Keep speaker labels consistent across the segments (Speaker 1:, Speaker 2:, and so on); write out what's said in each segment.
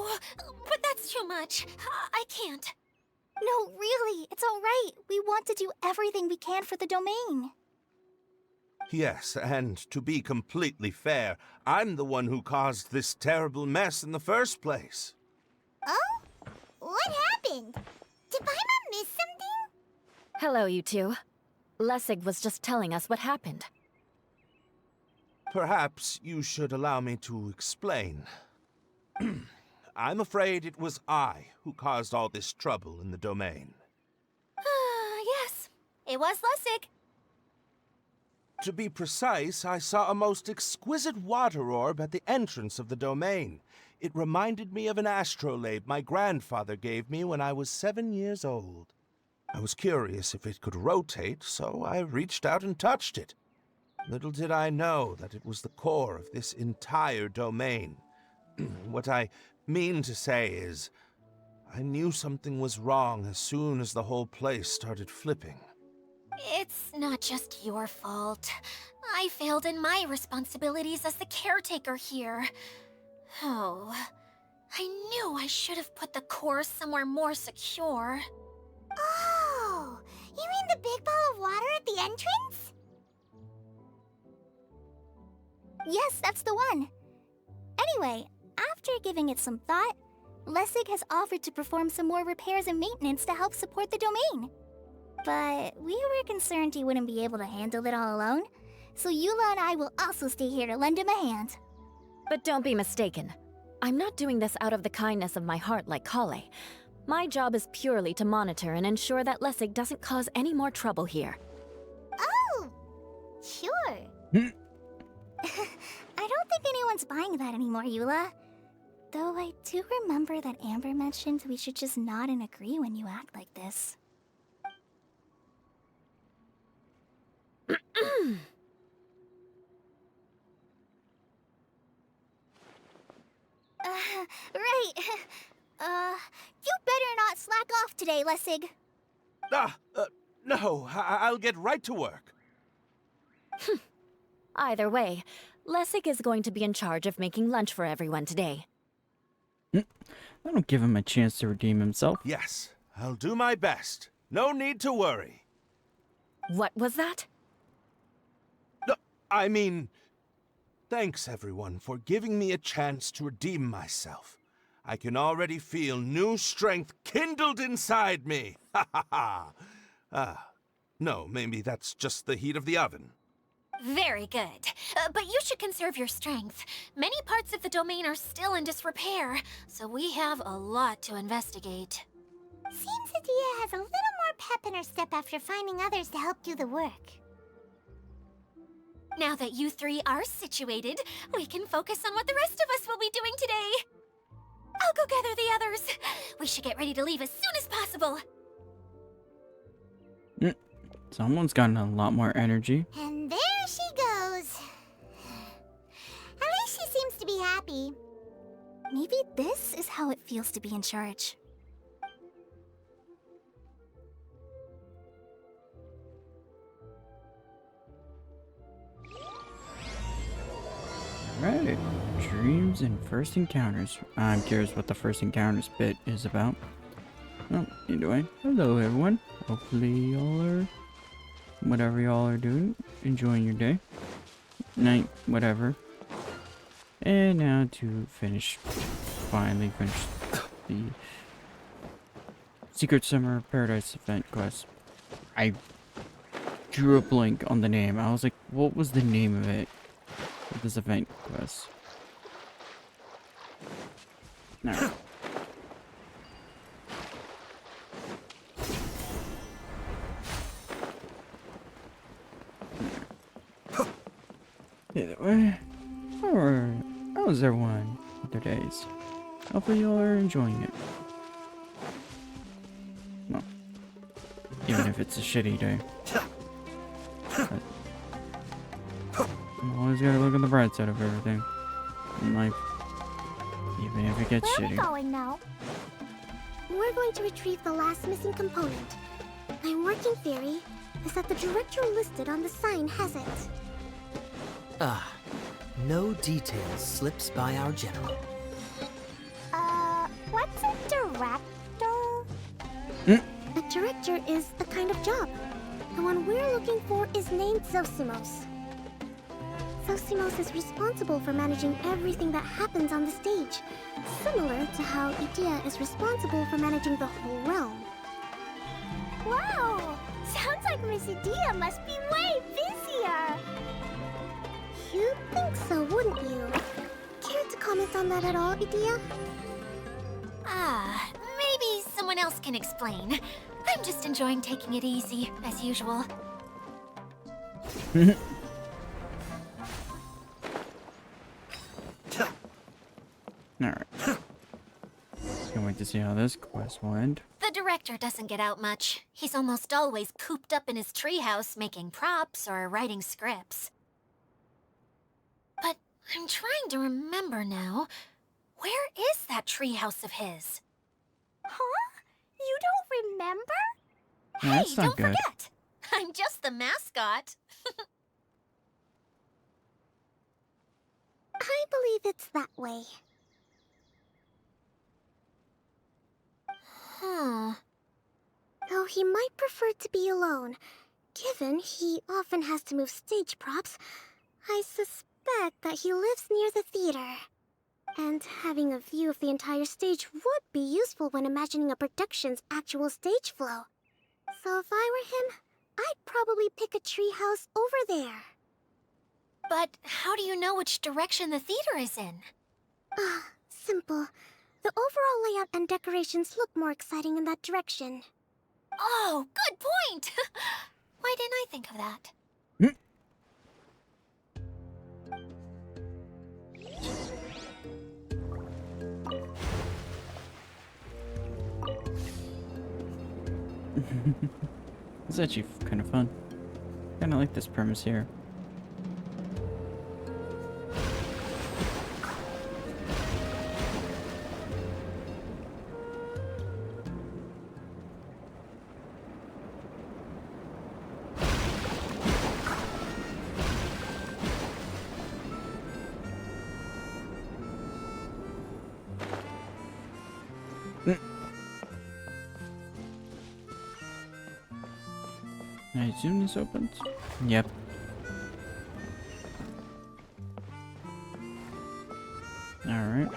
Speaker 1: Oh, but that's too much. I can't.
Speaker 2: No, really, it's all right. We want to do everything we can for the domain.
Speaker 3: Yes, and to be completely fair, I'm the one who caused this terrible mess in the first place.
Speaker 2: Oh? What happened? Did Paimon miss something?
Speaker 4: Hello, you two. Lessig was just telling us what happened.
Speaker 3: Perhaps you should allow me to explain. I'm afraid it was I who caused all this trouble in the domain.
Speaker 1: Yes, it was Lessig.
Speaker 3: To be precise, I saw a most exquisite water orb at the entrance of the domain. It reminded me of an astrolabe my grandfather gave me when I was 7 years old. I was curious if it could rotate, so I reached out and touched it. Little did I know that it was the core of this entire domain. What I mean to say is, I knew something was wrong as soon as the whole place started flipping.
Speaker 1: It's not just your fault. I failed in my responsibilities as the caretaker here. Oh, I knew I should have put the core somewhere more secure.
Speaker 2: Oh, you mean the big ball of water at the entrance? Yes, that's the one. Anyway, after giving it some thought, Lessig has offered to perform some more repairs and maintenance to help support the domain. But we were concerned he wouldn't be able to handle it all alone, so Eula and I will also stay here to lend him a hand.
Speaker 4: But don't be mistaken. I'm not doing this out of the kindness of my heart like Kale. My job is purely to monitor and ensure that Lessig doesn't cause any more trouble here.
Speaker 2: Oh, sure. I don't think anyone's buying that anymore, Eula. Though I do remember that Amber mentioned we should just nod and agree when you act like this. Right. You better not slack off today, Lessig.
Speaker 3: No, I'll get right to work.
Speaker 4: Either way, Lessig is going to be in charge of making lunch for everyone today.
Speaker 5: That'll give him a chance to redeem himself.
Speaker 3: Yes, I'll do my best. No need to worry.
Speaker 4: What was that?
Speaker 3: No, I mean, thanks everyone for giving me a chance to redeem myself. I can already feel new strength kindled inside me. Ha ha ha. No, maybe that's just the heat of the oven.
Speaker 1: Very good. But you should conserve your strength. Many parts of the domain are still in disrepair, so we have a lot to investigate.
Speaker 2: Seems Adia has a little more pep in her step after finding others to help do the work.
Speaker 1: Now that you three are situated, we can focus on what the rest of us will be doing today. I'll go gather the others. We should get ready to leave as soon as possible.
Speaker 5: Someone's gotten a lot more energy.
Speaker 2: And there she goes. At least she seems to be happy. Maybe this is how it feels to be in charge.
Speaker 5: Alright, dreams and first encounters. I'm curious what the first encounters bit is about. Well, anyway, hello everyone. Hopefully y'all are, whatever y'all are doing, enjoying your day, night, whatever. And now to finally finish the Secret Summer Paradise event quest. I drew a blank on the name. I was like, what was the name of it? This event quest. No. Either way, how's everyone with their days? Hopefully y'all are enjoying it. Well, even if it's a shitty day. Always gotta look on the bright side of everything in life, even if it gets shitty.
Speaker 2: Where are we going now? We're going to retrieve the last missing component. My working theory is that the director listed on the sign has it.
Speaker 6: No details slips by our general.
Speaker 2: A director is a kind of job. The one we're looking for is named Zosimos. Zosimos is responsible for managing everything that happens on the stage, similar to how Idea is responsible for managing the whole realm.
Speaker 6: Wow! Sounds like Miss Idea must be way busier!
Speaker 2: You'd think so, wouldn't you? Care to comment on that at all, Idea?
Speaker 1: Maybe someone else can explain. I'm just enjoying taking it easy, as usual.
Speaker 5: Alright. Can't wait to see how this quest will end.
Speaker 1: The director doesn't get out much. He's almost always cooped up in his treehouse making props or writing scripts. But I'm trying to remember now. Where is that treehouse of his?
Speaker 6: Huh? You don't remember?
Speaker 5: That's not
Speaker 1: don't
Speaker 5: good.
Speaker 1: forget! I'm just the mascot.
Speaker 2: I believe it's that way. Though he might prefer to be alone, given he often has to move stage props, I suspect that he lives near the theater. And having a view of the entire stage would be useful when imagining a production's actual stage flow. So if I were him, I'd probably pick a treehouse over there.
Speaker 1: But how do you know which direction the theater is in?
Speaker 2: Simple. The overall layout and decorations look more exciting in that direction.
Speaker 1: Oh, good point! Why didn't I think of that?
Speaker 5: It's actually kind of fun. Kinda like this premise here. I assume this opens? Yep. Alright.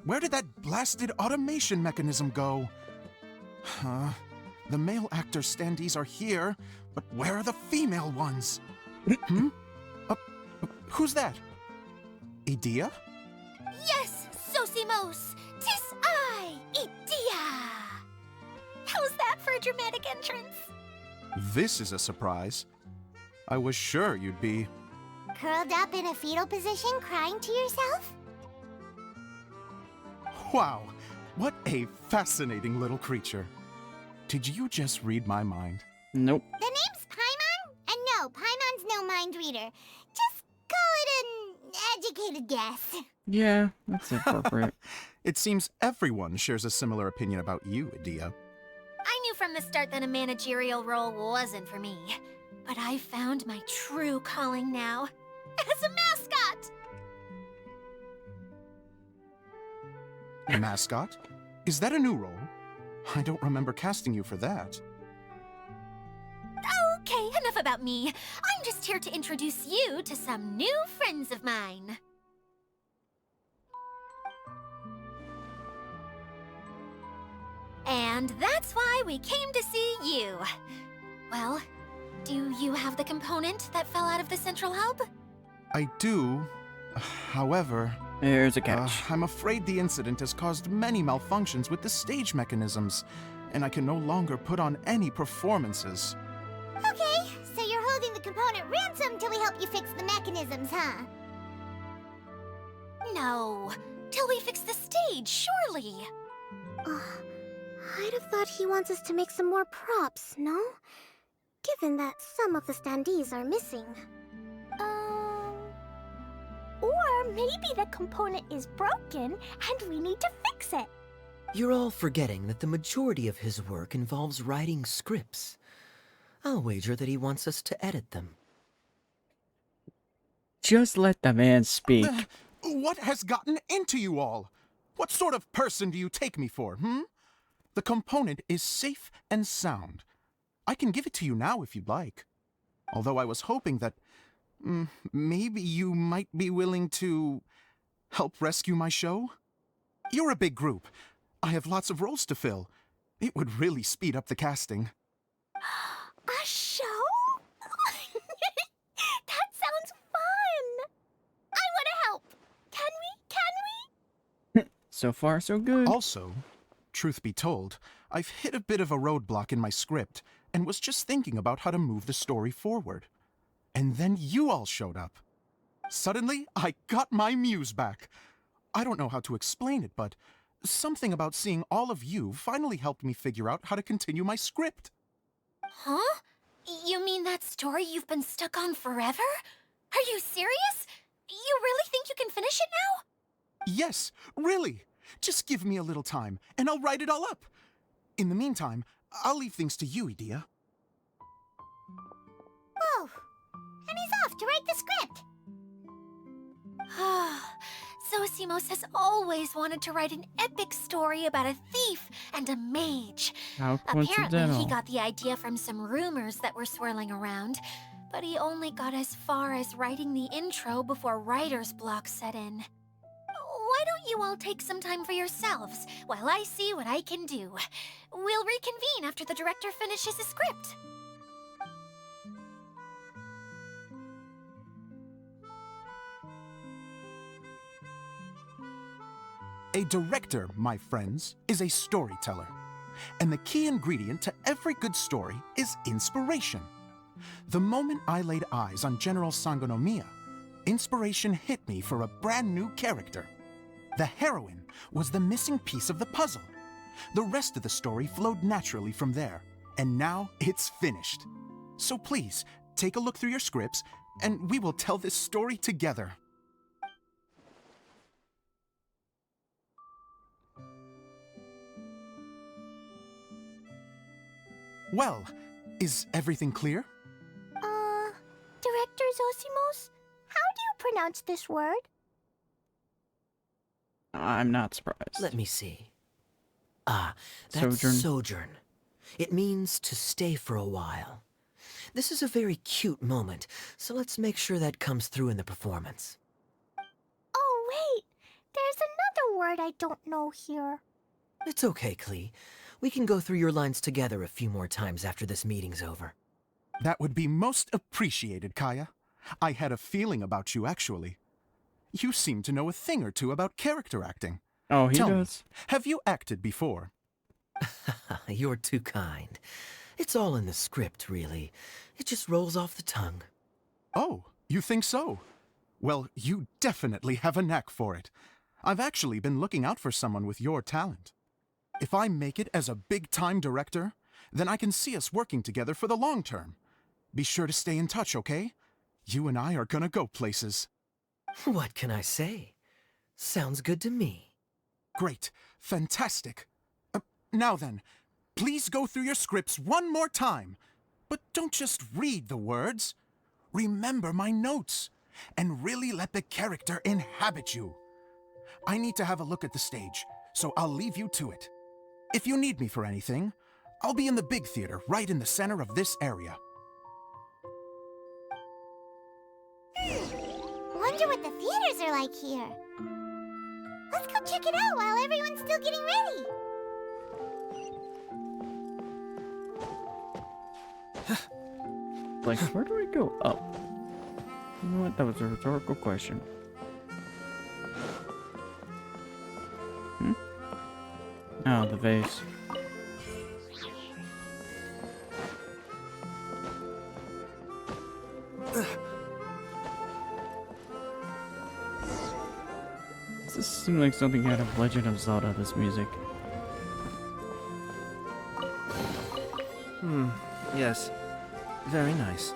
Speaker 7: Where did that blasted automation mechanism go? The male actor standees are here, but where are the female ones? Who's that? Idea?
Speaker 1: Yes, Zosimos! 'Tis I, Idea! How's that for a dramatic entrance?
Speaker 7: This is a surprise. I was sure you'd be...
Speaker 6: Curled up in a fetal position, crying to yourself?
Speaker 7: Wow, what a fascinating little creature. Did you just read my mind?
Speaker 5: Nope.
Speaker 6: The name's Paimon? And no, Paimon's no mind reader. Just call it an educated guess.
Speaker 5: Yeah, that's appropriate.
Speaker 7: It seems everyone shares a similar opinion about you, Idea.
Speaker 1: I knew from the start that a managerial role wasn't for me. But I found my true calling now. As a mascot!
Speaker 7: Mascot? Is that a new role? I don't remember casting you for that.
Speaker 1: Okay, enough about me. I'm just here to introduce you to some new friends of mine. And that's why we came to see you. Well, do you have the component that fell out of the central hub?
Speaker 7: I do. However,
Speaker 5: There's a catch.
Speaker 7: I'm afraid the incident has caused many malfunctions with the stage mechanisms, and I can no longer put on any performances.
Speaker 6: Okay, so you're holding the component ransom till we help you fix the mechanisms, huh?
Speaker 1: No, till we fix the stage, surely.
Speaker 2: I'd have thought he wants us to make some more props, no? Given that some of the standees are missing.
Speaker 6: Or maybe the component is broken and we need to fix it.
Speaker 8: You're all forgetting that the majority of his work involves writing scripts. I'll wager that he wants us to edit them.
Speaker 5: Just let the man speak.
Speaker 7: What has gotten into you all? What sort of person do you take me for, The component is safe and sound. I can give it to you now if you'd like. Although I was hoping that maybe you might be willing to help rescue my show? You're a big group. I have lots of roles to fill. It would really speed up the casting.
Speaker 2: A show? That sounds fun! I want to help! Can we?
Speaker 5: So far, so good.
Speaker 7: Also, truth be told, I've hit a bit of a roadblock in my script and was just thinking about how to move the story forward. And then you all showed up. Suddenly, I got my muse back. I don't know how to explain it, but something about seeing all of you finally helped me figure out how to continue my script.
Speaker 1: Huh? You mean that story you've been stuck on forever? Are you serious? You really think you can finish it now?
Speaker 7: Yes, really. Just give me a little time, and I'll write it all up. In the meantime, I'll leave things to you, Idia.
Speaker 6: Whoa! And he's off to write the script.
Speaker 1: Zosimos has always wanted to write an epic story about a thief and a mage.
Speaker 5: How
Speaker 1: Apparently,
Speaker 5: coincidental.
Speaker 1: he got the idea from some rumors that were swirling around, but he only got as far as writing the intro before writer's block set in. Why don't you all take some time for yourselves while I see what I can do? We'll reconvene after the director finishes his script.
Speaker 7: A director, my friends, is a storyteller. And the key ingredient to every good story is inspiration. The moment I laid eyes on General Sangonomiya, inspiration hit me for a brand new character. The heroine was the missing piece of the puzzle. The rest of the story flowed naturally from there, and now it's finished. So please, take a look through your scripts, and we will tell this story together. Well, is everything clear?
Speaker 2: Director Zosimos, how do you pronounce this word?
Speaker 5: I'm not surprised.
Speaker 8: Let me see. Ah, that's
Speaker 5: Sojourn.
Speaker 8: sojourn. It means to stay for a while. This is a very cute moment, so let's make sure that comes through in the performance.
Speaker 2: Oh, wait. There's another word I don't know here.
Speaker 8: It's okay, Klee. We can go through your lines together a few more times after this meeting's over.
Speaker 7: That would be most appreciated, Kaya. I had a feeling about you, actually. You seem to know a thing or two about character acting.
Speaker 5: Oh, he
Speaker 7: Tell
Speaker 5: does.
Speaker 7: me, have you acted before?
Speaker 8: You're too kind. It's all in the script, really. It just rolls off the tongue.
Speaker 7: Oh, you think so? Well, you definitely have a knack for it. I've actually been looking out for someone with your talent. If I make it as a big-time director, then I can see us working together for the long term. Be sure to stay in touch, okay? You and I are gonna go places.
Speaker 8: What can I say? Sounds good to me.
Speaker 7: Great. Fantastic. Now then, please go through your scripts one more time. But don't just read the words. Remember my notes, and really let the character inhabit you. I need to have a look at the stage, so I'll leave you to it. If you need me for anything, I'll be in the big theater right in the center of this area.
Speaker 6: Wonder what the theaters are like here. Let's go check it out while everyone's still getting ready.
Speaker 5: Like, where do I go up? You know what? That was a rhetorical question. Oh, the vase. This seems like something out of Legend of Zelda, this music.
Speaker 9: Yes. Very nice.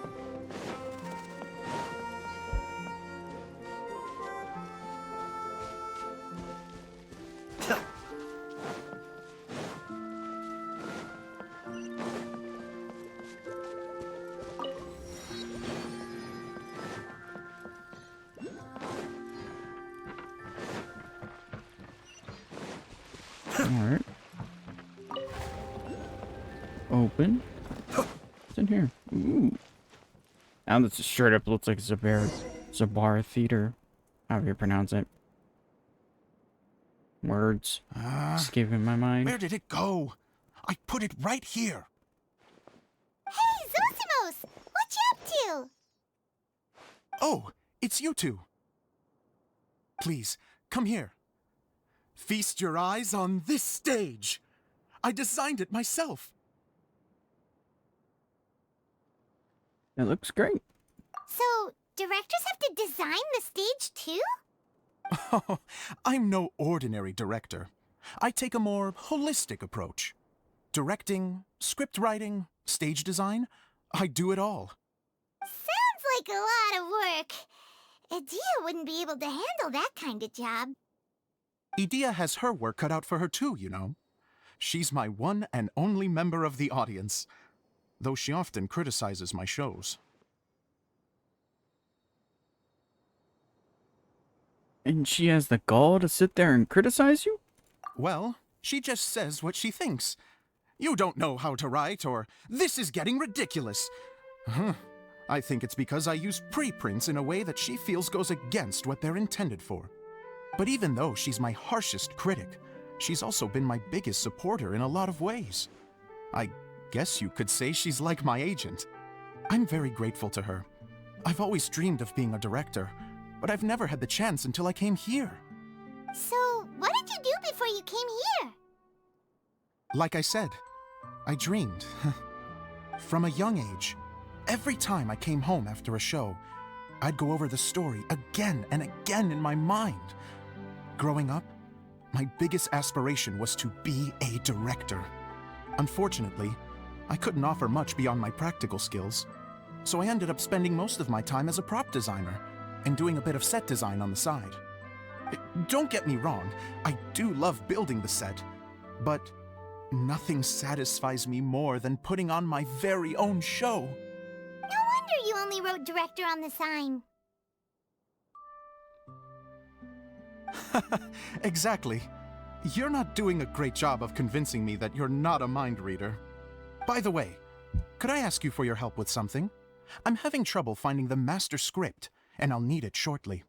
Speaker 5: Alright. open. What's in here? Ooh. Now this straight up looks like Zabar Theater. However you pronounce it. Words escaping my mind.
Speaker 7: Where did it go? I put it right here.
Speaker 6: Hey, Zosimos! What you up to?
Speaker 7: Oh, it's you two. Please, come here. Feast your eyes on this stage. I designed it myself.
Speaker 5: It looks great.
Speaker 6: So, directors have to design the stage too?
Speaker 7: Oh, I'm no ordinary director. I take a more holistic approach. Directing, script writing, stage design, I do it all.
Speaker 6: Sounds like a lot of work. Adia wouldn't be able to handle that kind of job.
Speaker 7: Edea has her work cut out for her too, you know. She's my one and only member of the audience, though she often criticizes my shows.
Speaker 5: And she has the gall to sit there and criticize you?
Speaker 7: Well, she just says what she thinks. You don't know how to write, or this is getting ridiculous. I think it's because I use preprints in a way that she feels goes against what they're intended for. But even though she's my harshest critic, she's also been my biggest supporter in a lot of ways. I guess you could say she's like my agent. I'm very grateful to her. I've always dreamed of being a director, but I've never had the chance until I came here.
Speaker 6: So, what did you do before you came here?
Speaker 7: Like I said, I dreamed. From a young age, every time I came home after a show, I'd go over the story again and again in my mind. Growing up, my biggest aspiration was to be a director. Unfortunately, I couldn't offer much beyond my practical skills, so I ended up spending most of my time as a prop designer and doing a bit of set design on the side. Don't get me wrong, I do love building the set, but nothing satisfies me more than putting on my very own show.
Speaker 6: No wonder you only wrote director on the sign.
Speaker 7: Exactly. You're not doing a great job of convincing me that you're not a mind reader. By the way, could I ask you for your help with something? I'm having trouble finding the master script, and I'll need it shortly.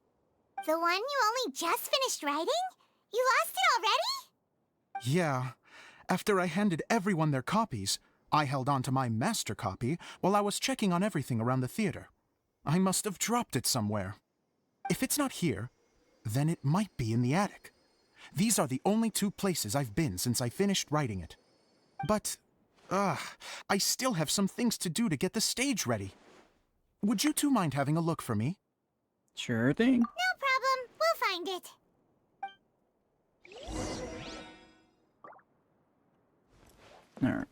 Speaker 6: The one you only just finished writing? You lost it already?
Speaker 7: Yeah. After I handed everyone their copies, I held on to my master copy while I was checking on everything around the theater. I must have dropped it somewhere. If it's not here, then it might be in the attic. These are the only two places I've been since I finished writing it. But, I still have some things to do to get the stage ready. Would you two mind having a look for me?
Speaker 5: Sure thing.
Speaker 6: No problem. We'll find it.
Speaker 5: Alright.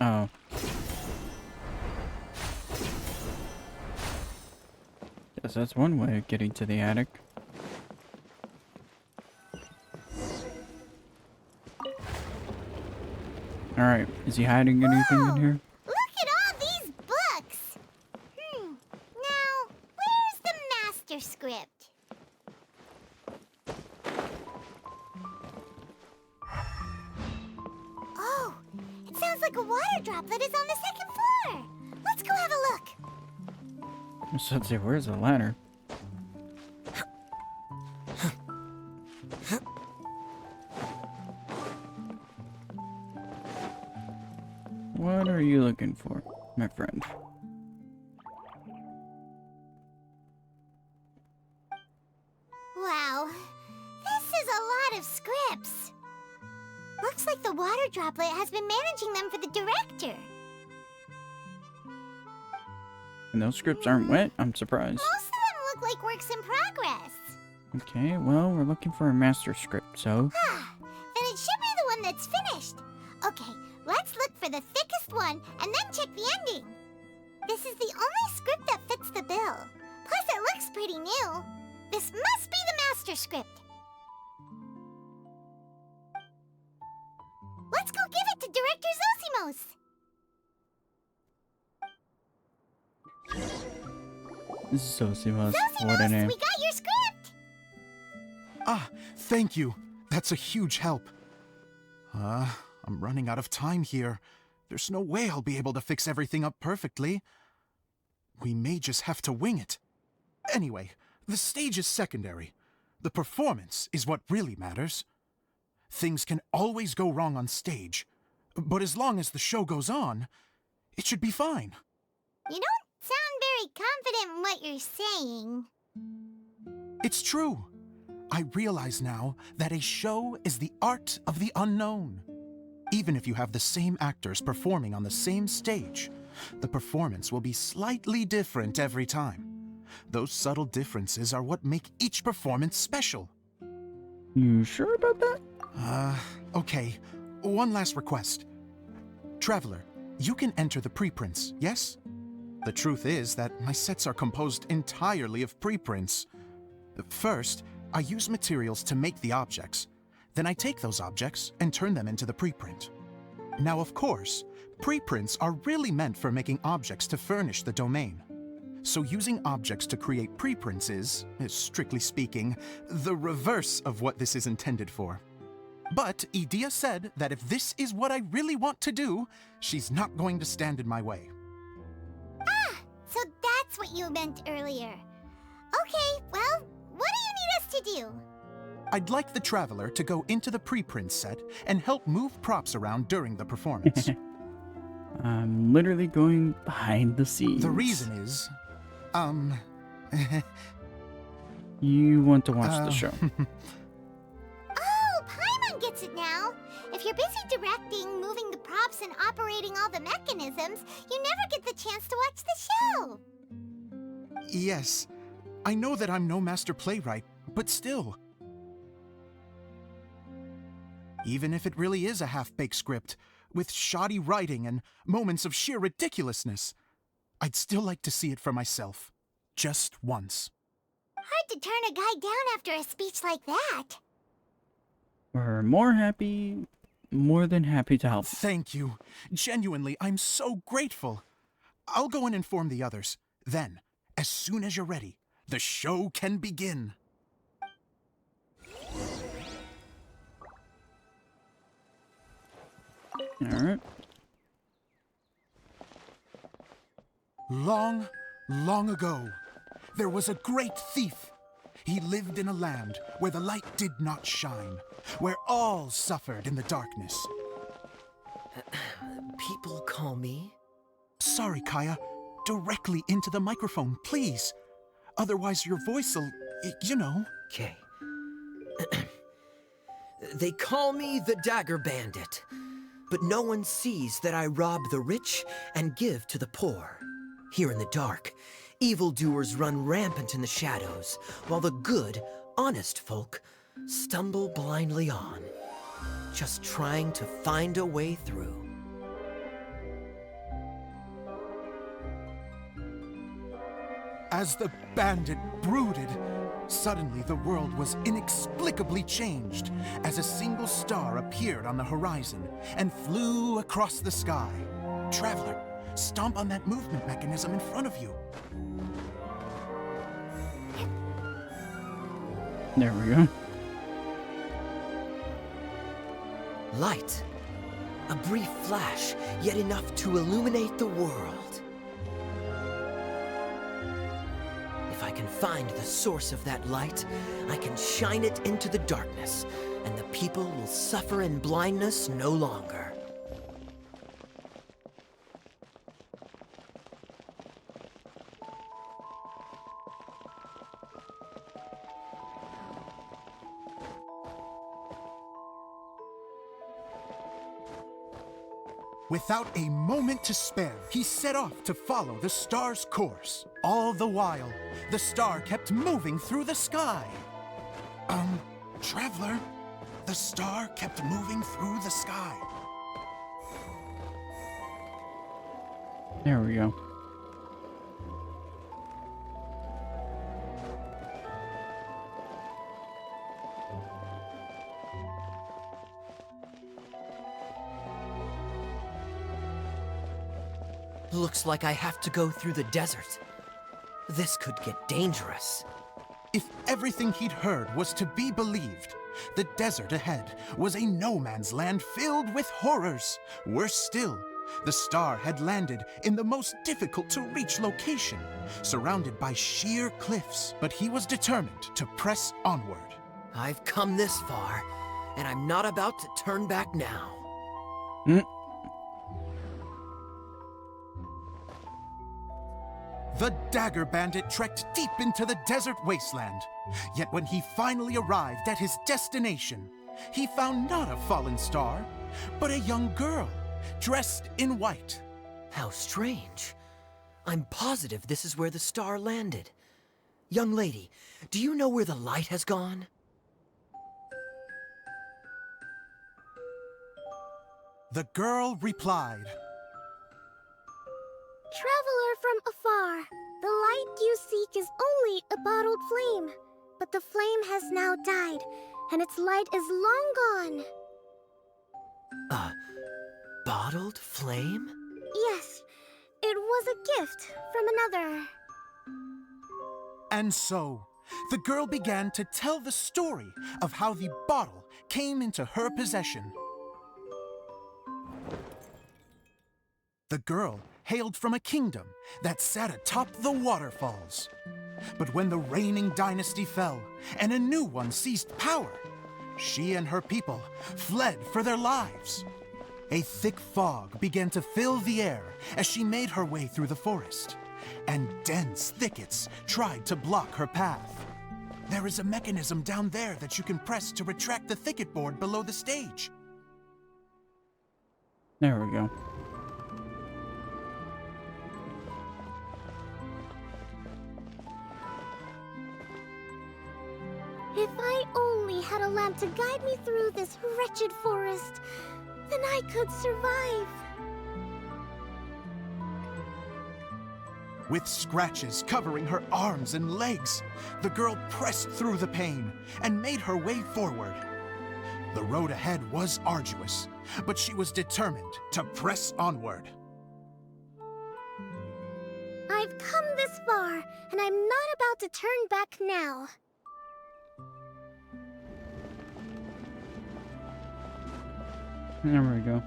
Speaker 5: Oh. Guess that's one way of getting to the attic. Alright, is he hiding anything in here?
Speaker 6: Look at all these books! Now, where's the master script? Oh, it sounds like a water droplet is on the second floor. Let's go have a look.
Speaker 5: So let's see, where's the ladder? What are you looking for, my friend?
Speaker 6: Wow, this is a lot of scripts. Looks like the water droplet has been managing them for the director.
Speaker 5: And those scripts aren't wet? I'm surprised.
Speaker 6: Most of them look like works in progress.
Speaker 5: Okay, well, we're looking for a master script, so...
Speaker 6: Then it should be the one that's finished. Okay, let's look for the thickest one and then check the ending. This is the only script that fits the bill. Plus, it looks pretty new. This must be the master script. Let's go give it to Director Zosimos.
Speaker 5: Zosimus, what a
Speaker 6: Zosimus,
Speaker 5: name.
Speaker 6: we got your script!
Speaker 7: Ah, thank you. That's a huge help. I'm running out of time here. There's no way I'll be able to fix everything up perfectly. We may just have to wing it. Anyway, the stage is secondary. The performance is what really matters. Things can always go wrong on stage, but as long as the show goes on, it should be fine.
Speaker 6: You don't sound very confident in what you're saying.
Speaker 7: It's true. I realize now that a show is the art of the unknown. Even if you have the same actors performing on the same stage, the performance will be slightly different every time. Those subtle differences are what make each performance special.
Speaker 5: You sure about that?
Speaker 7: Okay. One last request. Traveler, you can enter the preprints, yes? The truth is that my sets are composed entirely of preprints. First, I use materials to make the objects. Then I take those objects and turn them into the preprint. Now, of course, preprints are really meant for making objects to furnish the domain. So using objects to create preprints is, strictly speaking, the reverse of what this is intended for. But Edea said that if this is what I really want to do, she's not going to stand in my way.
Speaker 6: Ah, so that's what you meant earlier. Okay, well, what do you need us to do?
Speaker 7: I'd like the Traveler to go into the preprint set and help move props around during the performance.
Speaker 5: I'm literally going behind the scenes.
Speaker 7: The reason is,
Speaker 5: You want to watch the show.
Speaker 6: Oh, Paimon gets it now. If you're busy directing, moving the props, and operating all the mechanisms, you never get the chance to watch the show.
Speaker 7: Yes, I know that I'm no master playwright, but still. Even if it really is a half-baked script, with shoddy writing and moments of sheer ridiculousness, I'd still like to see it for myself. Just once.
Speaker 6: Hard to turn a guy down after a speech like that.
Speaker 5: We're more than happy to help.
Speaker 7: Thank you. Genuinely, I'm so grateful. I'll go and inform the others. Then, as soon as you're ready, the show can begin.
Speaker 5: Alright.
Speaker 7: Long, long ago, there was a great thief. He lived in a land where the light did not shine, where all suffered in the darkness.
Speaker 8: People call me...
Speaker 7: Sorry, Kaya. Directly into the microphone, please. Otherwise your voice'll, you know.
Speaker 8: Okay. They call me the Dagger Bandit, but no one sees that I rob the rich and give to the poor. Here in the dark, evildoers run rampant in the shadows, while the good, honest folk stumble blindly on, just trying to find a way through.
Speaker 7: As the bandit brooded, suddenly the world was inexplicably changed as a single star appeared on the horizon and flew across the sky. Traveler, stomp on that movement mechanism in front of you.
Speaker 5: There we go.
Speaker 8: Light. A brief flash, yet enough to illuminate the world. If I can find the source of that light, I can shine it into the darkness, and the people will suffer in blindness no longer.
Speaker 7: Without a moment to spare, he set off to follow the star's course. All the while, the star kept moving through the sky. Traveler, the star kept moving through the sky.
Speaker 5: There we go.
Speaker 8: Looks like I have to go through the desert. This could get dangerous.
Speaker 7: If everything he'd heard was to be believed, the desert ahead was a no-man's land filled with horrors. Worse still, the star had landed in the most difficult-to-reach location, surrounded by sheer cliffs. But he was determined to press onward.
Speaker 8: I've come this far, and I'm not about to turn back now.
Speaker 7: The Dagger Bandit trekked deep into the desert wasteland. Yet when he finally arrived at his destination, he found not a fallen star, but a young girl, dressed in white.
Speaker 8: How strange. I'm positive this is where the star landed. Young lady, do you know where the light has gone?
Speaker 7: The girl replied,
Speaker 6: Traveler from afar, the light you seek is only a bottled flame. But the flame has now died, and its light is long gone.
Speaker 8: A bottled flame?
Speaker 6: Yes, it was a gift from another.
Speaker 7: And so, the girl began to tell the story of how the bottle came into her possession. The girl hailed from a kingdom that sat atop the waterfalls. But when the reigning dynasty fell and a new one seized power, she and her people fled for their lives. A thick fog began to fill the air as she made her way through the forest, and dense thickets tried to block her path. There is a mechanism down there that you can press to retract the thicket board below the stage.
Speaker 5: There we go.
Speaker 6: If I only had a lamp to guide me through this wretched forest, then I could survive.
Speaker 7: With scratches covering her arms and legs, the girl pressed through the pain and made her way forward. The road ahead was arduous, but she was determined to press onward.
Speaker 6: I've come this far, and I'm not about to turn back now.
Speaker 5: There we go.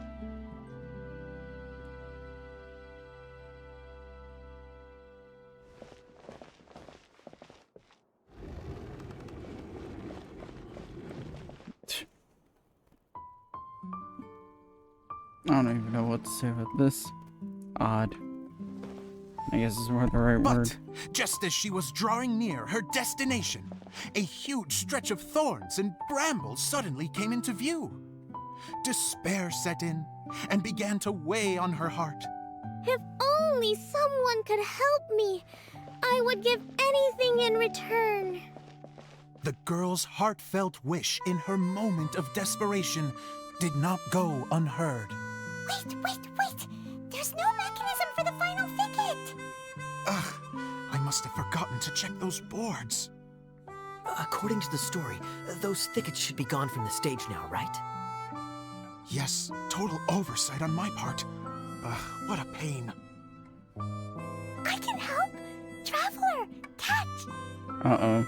Speaker 5: I don't even know what to say about this. Odd. I guess is more the right word.
Speaker 7: But just as she was drawing near her destination, a huge stretch of thorns and brambles suddenly came into view. Despair set in and began to weigh on her heart.
Speaker 6: If only someone could help me, I would give anything in return.
Speaker 7: The girl's heartfelt wish in her moment of desperation did not go unheard.
Speaker 6: Wait! There's no mechanism for the final thicket!
Speaker 7: Ugh, I must have forgotten to check those boards.
Speaker 8: According to the story, those thickets should be gone from the stage now, right?
Speaker 7: Yes, total oversight on my part. Ugh, what a pain.
Speaker 6: I can help! Traveler, catch!
Speaker 5: Uh-oh.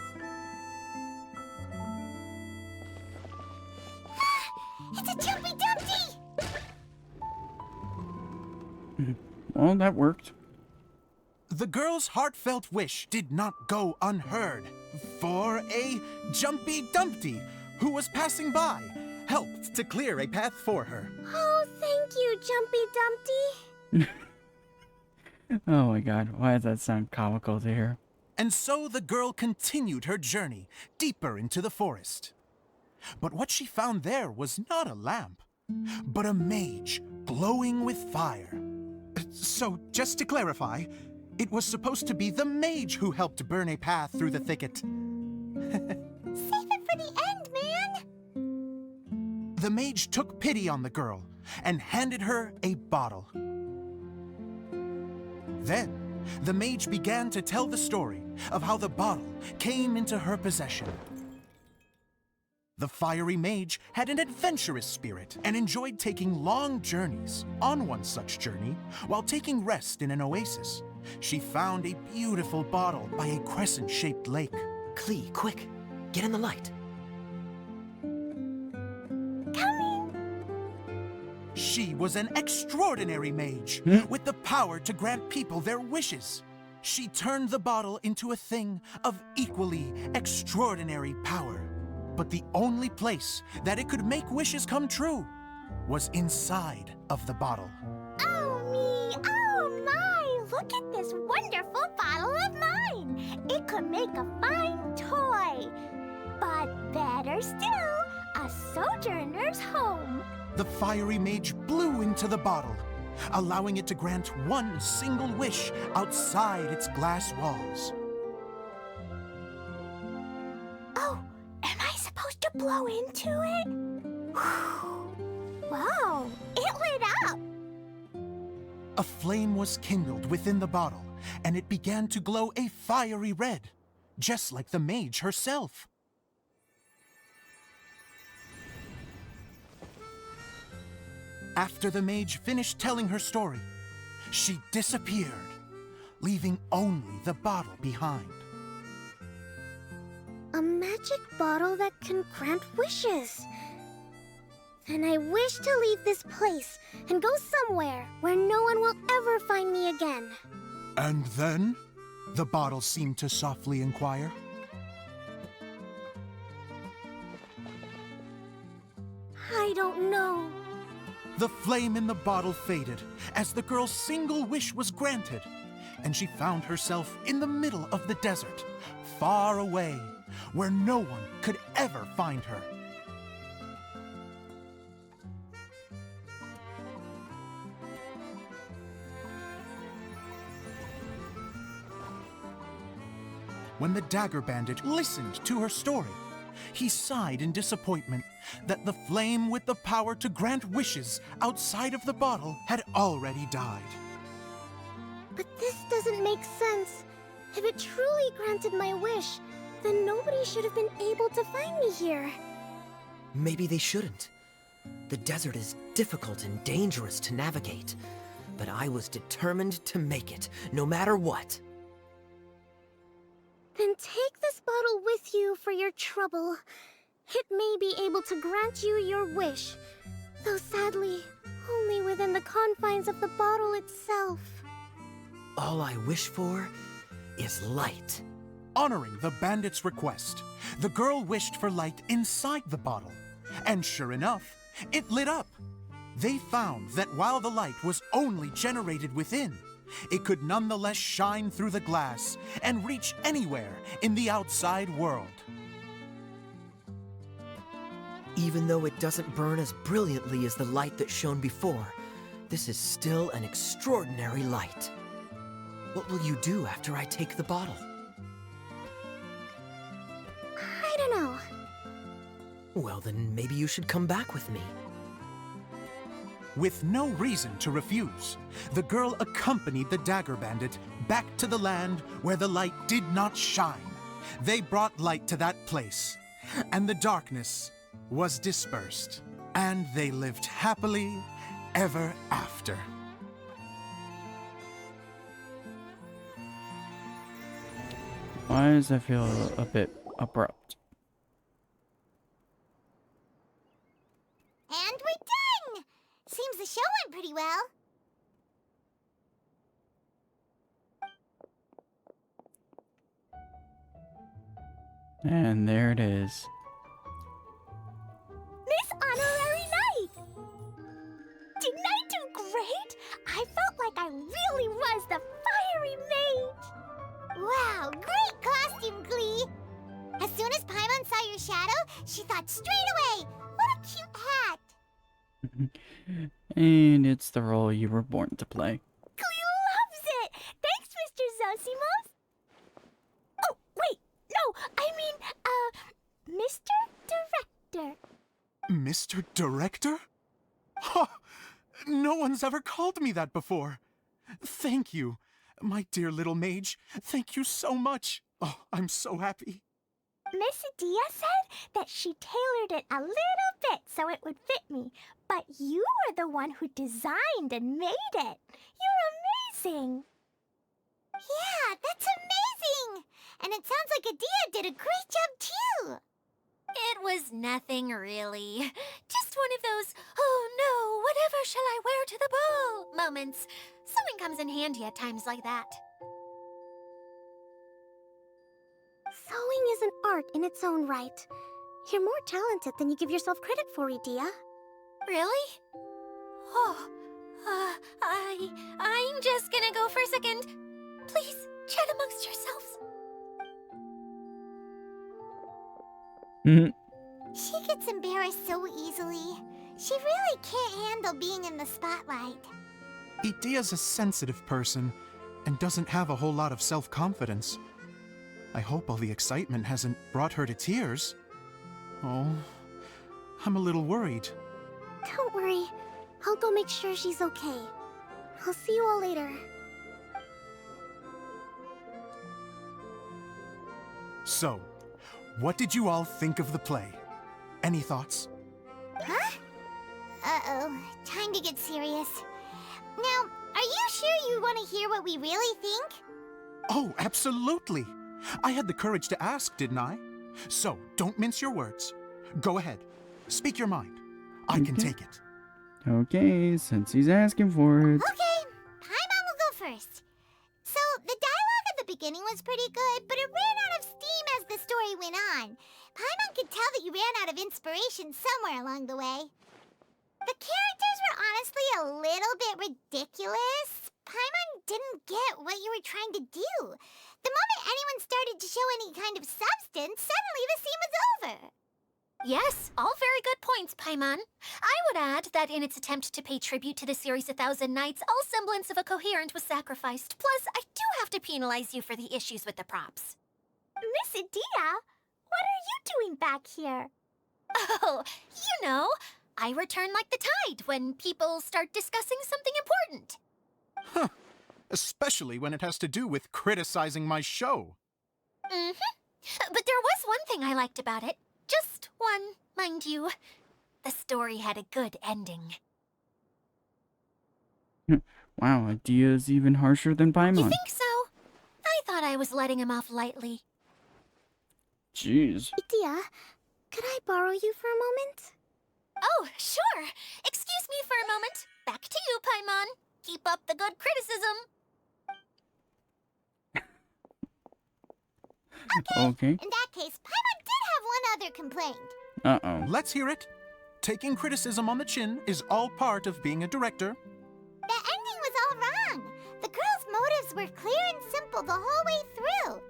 Speaker 6: It's a Jumpy Dumpty!
Speaker 5: Well, that worked.
Speaker 7: The girl's heartfelt wish did not go unheard, for a Jumpy Dumpty who was passing by helped to clear a path for her.
Speaker 6: Oh, thank you, Jumpy Dumpty.
Speaker 5: Oh my god, why does that sound comical to hear?
Speaker 7: And so the girl continued her journey deeper into the forest. But what she found there was not a lamp, but a mage glowing with fire. So, just to clarify, it was supposed to be the mage who helped burn a path through the thicket.
Speaker 6: Save it for the end, man!
Speaker 7: The mage took pity on the girl and handed her a bottle. Then, the mage began to tell the story of how the bottle came into her possession. The fiery mage had an adventurous spirit and enjoyed taking long journeys. On one such journey, while taking rest in an oasis, she found a beautiful bottle by a crescent-shaped lake.
Speaker 8: Klee, quick! Get in the light.
Speaker 7: She was an extraordinary mage with the power to grant people their wishes. She turned the bottle into a thing of equally extraordinary power. But the only place that it could make wishes come true was inside of the bottle.
Speaker 6: Oh me, oh my! Look at this wonderful bottle of mine! It could make a fine toy. But better still, a sojourner's home.
Speaker 7: The fiery mage blew into the bottle, allowing it to grant one single wish outside its glass walls.
Speaker 6: Oh, am I supposed to blow into it? Whoa, it lit up!
Speaker 7: A flame was kindled within the bottle, and it began to glow a fiery red, just like the mage herself. After the mage finished telling her story, she disappeared, leaving only the bottle behind.
Speaker 6: A magic bottle that can grant wishes. Then I wish to leave this place and go somewhere where no one will ever find me again.
Speaker 7: And then? The bottle seemed to softly inquire.
Speaker 6: I don't know.
Speaker 7: The flame in the bottle faded as the girl's single wish was granted, and she found herself in the middle of the desert, far away, where no one could ever find her. When the Dagger Bandit listened to her story, he sighed in disappointment that the flame with the power to grant wishes outside of the bottle had already died.
Speaker 6: But this doesn't make sense. If it truly granted my wish, then nobody should have been able to find me here.
Speaker 8: Maybe they shouldn't. The desert is difficult and dangerous to navigate, but I was determined to make it, no matter what.
Speaker 6: Then take this bottle with you for your trouble. It may be able to grant you your wish, though sadly, only within the confines of the bottle itself.
Speaker 8: All I wish for is light.
Speaker 7: Honoring the bandit's request, the girl wished for light inside the bottle, and sure enough, it lit up. They found that while the light was only generated within, it could nonetheless shine through the glass and reach anywhere in the outside world.
Speaker 8: Even though it doesn't burn as brilliantly as the light that shone before, this is still an extraordinary light. What will you do after I take the bottle?
Speaker 6: I don't know.
Speaker 8: Well, then maybe you should come back with me.
Speaker 7: With no reason to refuse, the girl accompanied the Dagger Bandit back to the land where the light did not shine. They brought light to that place, and the darkness was dispersed, and they lived happily ever after.
Speaker 5: Why does that feel a bit abrupt?
Speaker 6: And we're done! Seems the show went pretty well.
Speaker 5: And there it is.
Speaker 6: Miss Honorary Knight! Didn't I do great? I felt like I really was the fiery mage. Wow, great costume, Glee! As soon as Paimon saw your shadow, she thought straight away, what a cute hat!
Speaker 5: And it's the role you were born to play.
Speaker 6: Glee loves it! Thanks, Mr. Zosimos! Oh, wait, no, I mean, Mr. Director.
Speaker 7: Mr. Director? Ha! No one's ever called me that before. Thank you, my dear little mage. Thank you so much. Oh, I'm so happy.
Speaker 6: Miss Adia said that she tailored it a little bit so it would fit me, but you were the one who designed and made it. You're amazing. Yeah, that's amazing! And it sounds like Adia did a great job too!
Speaker 1: It was nothing really. Just one of those, oh no, whatever shall I wear to the ball moments. Sewing comes in handy at times like that.
Speaker 2: Sewing is an art in its own right. You're more talented than you give yourself credit for, Idia.
Speaker 1: Really? Oh, I'm just gonna go for a second. Please, chat amongst yourselves.
Speaker 6: She gets embarrassed so easily. She really can't handle being in the spotlight.
Speaker 7: Idia's a sensitive person and doesn't have a whole lot of self-confidence. I hope all the excitement hasn't brought her to tears. Oh, I'm a little worried.
Speaker 2: Don't worry. I'll go make sure she's okay. I'll see you all later.
Speaker 7: So, what did you all think of the play? Any thoughts?
Speaker 6: Huh? Uh-oh, time to get serious. Now, are you sure you want to hear what we really think?
Speaker 7: Oh, absolutely! I had the courage to ask, didn't I? So, don't mince your words. Go ahead. Speak your mind. I can take it.
Speaker 5: Okay, since he's asking for it.
Speaker 6: Okay, Paimon will go first. So, the dialogue at the beginning was pretty good, but it ran out of steam as the story went on. Paimon could tell that you ran out of inspiration somewhere along the way. The characters were honestly a little bit ridiculous. Paimon didn't get what you were trying to do. The moment anyone started to show any kind of substance, suddenly the scene was over.
Speaker 1: Yes, all very good points, Paimon. I would add that in its attempt to pay tribute to the series 1,000 Nights, all semblance of a coherent was sacrificed. Plus, I do have to penalize you for the issues with the props.
Speaker 2: Miss Idia, what are you doing back here?
Speaker 1: Oh, you know, I return like the tide when people start discussing something important.
Speaker 7: Huh. Especially when it has to do with criticizing my show.
Speaker 1: Mm-hmm. But there was one thing I liked about it. Just one, mind you. The story had a good ending.
Speaker 5: Wow, Adia's even harsher than Paimon.
Speaker 1: You think so? I thought I was letting him off lightly.
Speaker 5: Jeez.
Speaker 2: Idia, could I borrow you for a moment?
Speaker 1: Oh, sure. Excuse me for a moment. Back to you, Paimon. Keep up the good criticism.
Speaker 5: Okay.
Speaker 6: In that case, Paimon did have one other complaint.
Speaker 5: Uh-oh.
Speaker 7: Let's hear it. Taking criticism on the chin is all part of being a director.
Speaker 6: The ending was all wrong. The girl's motives were clear and simple the whole way through.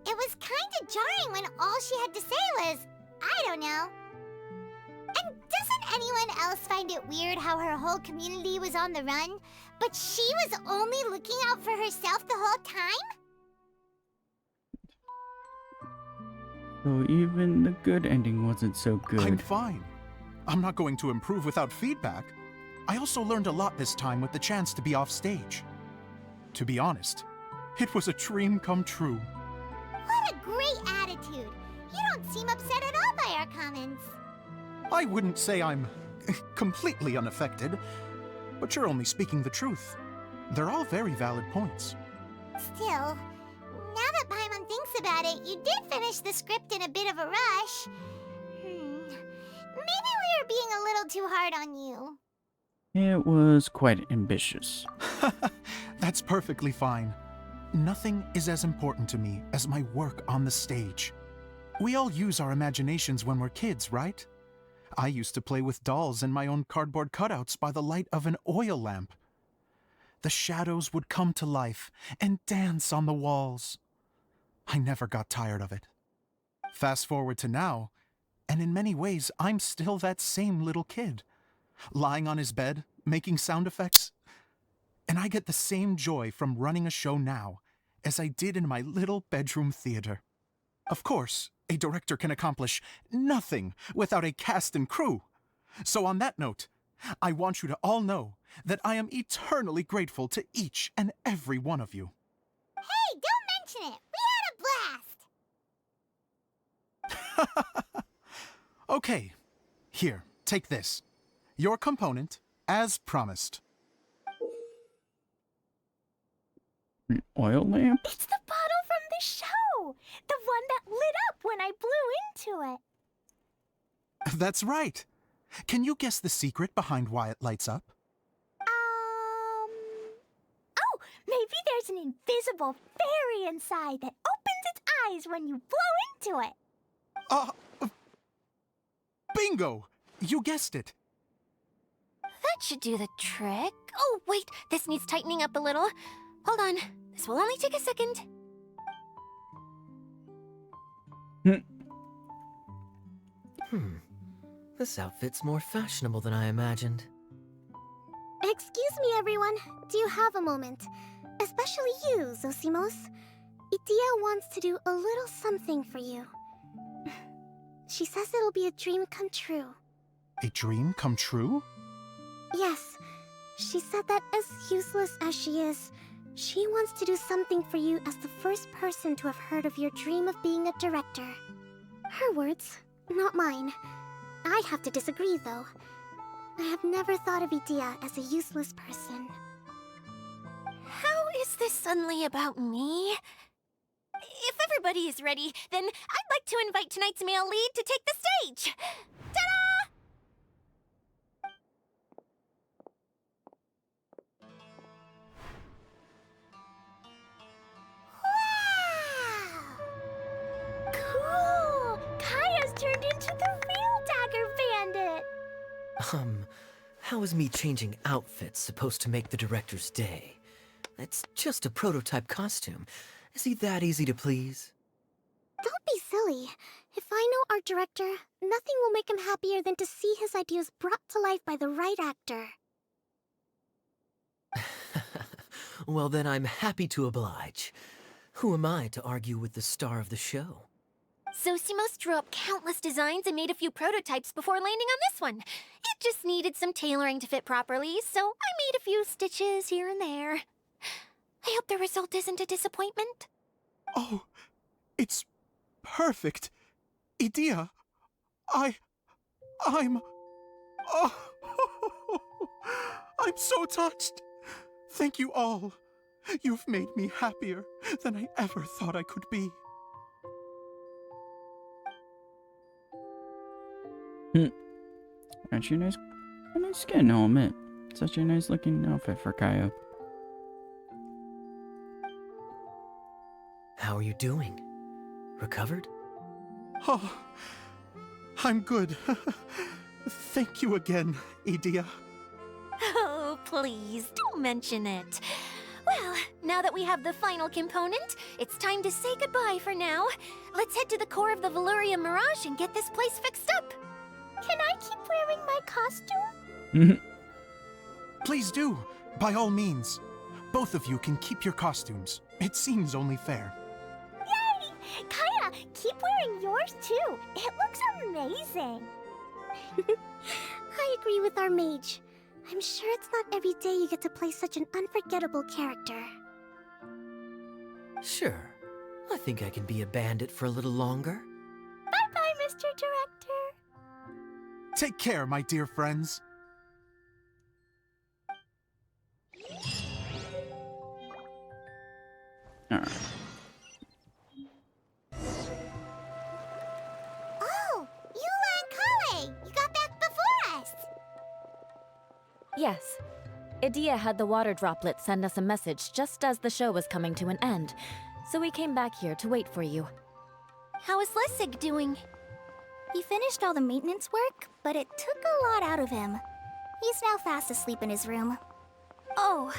Speaker 6: It was kind of jarring when all she had to say was, I don't know. And doesn't anyone else find it weird how her whole community was on the run, but she was only looking out for herself the whole time?
Speaker 5: So even the good ending wasn't so good.
Speaker 7: I'm fine. I'm not going to improve without feedback. I also learned a lot this time with the chance to be off stage. To be honest, it was a dream come true.
Speaker 6: What a great attitude. You don't seem upset at all by our comments.
Speaker 7: I wouldn't say I'm completely unaffected, but you're only speaking the truth. They're all very valid points.
Speaker 6: Still, now that Paimon thinks about it, you did finish the script in a bit of a rush. Maybe we were being a little too hard on you.
Speaker 5: It was quite ambitious.
Speaker 7: That's perfectly fine. Nothing is as important to me as my work on the stage. We all use our imaginations when we're kids, right? I used to play with dolls and my own cardboard cutouts by the light of an oil lamp. The shadows would come to life and dance on the walls. I never got tired of it. Fast forward to now, and in many ways, I'm still that same little kid, lying on his bed, making sound effects. And I get the same joy from running a show now as I did in my little bedroom theater. Of course, a director can accomplish nothing without a cast and crew. So on that note, I want you to all know that I am eternally grateful to each and every one of you.
Speaker 6: Hey, don't mention it. We had a blast.
Speaker 7: Okay, here, take this. Your component, as promised.
Speaker 5: An oil lamp?
Speaker 6: It's the bottle from the show! The one that lit up when I blew into it.
Speaker 7: That's right. Can you guess the secret behind why it lights up?
Speaker 6: Oh, maybe there's an invisible fairy inside that opens its eyes when you blow into it.
Speaker 7: Bingo! You guessed it.
Speaker 1: That should do the trick. Oh, wait, this needs tightening up a little. Hold on, this will only take a second.
Speaker 8: This outfit's more fashionable than I imagined.
Speaker 6: Excuse me, everyone. Do you have a moment? Especially you, Zosimos. Idia wants to do a little something for you. She says it'll be a dream come true.
Speaker 7: A dream come true?
Speaker 6: Yes. She said that as useless as she is, she wants to do something for you as the first person to have heard of your dream of being a director. Her words, not mine. I'd have to disagree, though. I have never thought of Idia as a useless person.
Speaker 1: How is this suddenly about me? If everybody is ready, then I'd like to invite tonight's male lead to take the stage. Ta-da!
Speaker 6: Wow! Cool! Kaya's turned into the real Dagger Bandit!
Speaker 8: How is me changing outfits supposed to make the director's day? It's just a prototype costume. Is he that easy to please?
Speaker 6: Don't be silly. If I know our director, nothing will make him happier than to see his ideas brought to life by the right actor.
Speaker 8: Well, then I'm happy to oblige. Who am I to argue with the star of the show?
Speaker 1: Zosimos drew up countless designs and made a few prototypes before landing on this one. It just needed some tailoring to fit properly, so I made a few stitches here and there. I hope the result isn't a disappointment.
Speaker 7: Oh, it's perfect. Idia, I'm... Oh, I'm so touched. Thank you all. You've made me happier than I ever thought I could be.
Speaker 5: Actually, nice skin, I'll admit. Such a nice looking outfit for Kaya.
Speaker 8: How are you doing? Recovered?
Speaker 7: Oh, I'm good. Thank you again, Idia.
Speaker 1: Oh, please, don't mention it. Well, now that we have the final component, it's time to say goodbye for now. Let's head to the core of the Valuria Mirage and get this place fixed up.
Speaker 6: Can I keep wearing my costume?
Speaker 7: Please do, by all means. Both of you can keep your costumes. It seems only fair.
Speaker 6: Yay! Kaya, keep wearing yours too. It looks amazing. I agree with our mage. I'm sure it's not every day you get to play such an unforgettable character.
Speaker 8: Sure. I think I can be a bandit for a little longer.
Speaker 6: Bye-bye, Mr. Director.
Speaker 7: Take care, my dear friends.
Speaker 5: Alright.
Speaker 6: Oh, Eula and Kale! You got back before us!
Speaker 4: Yes. Idia had the water droplet send us a message just as the show was coming to an end, so we came back here to wait for you.
Speaker 1: How is Lessig doing?
Speaker 2: He finished all the maintenance work, but it took a lot out of him. He's now fast asleep in his room.
Speaker 1: Oh,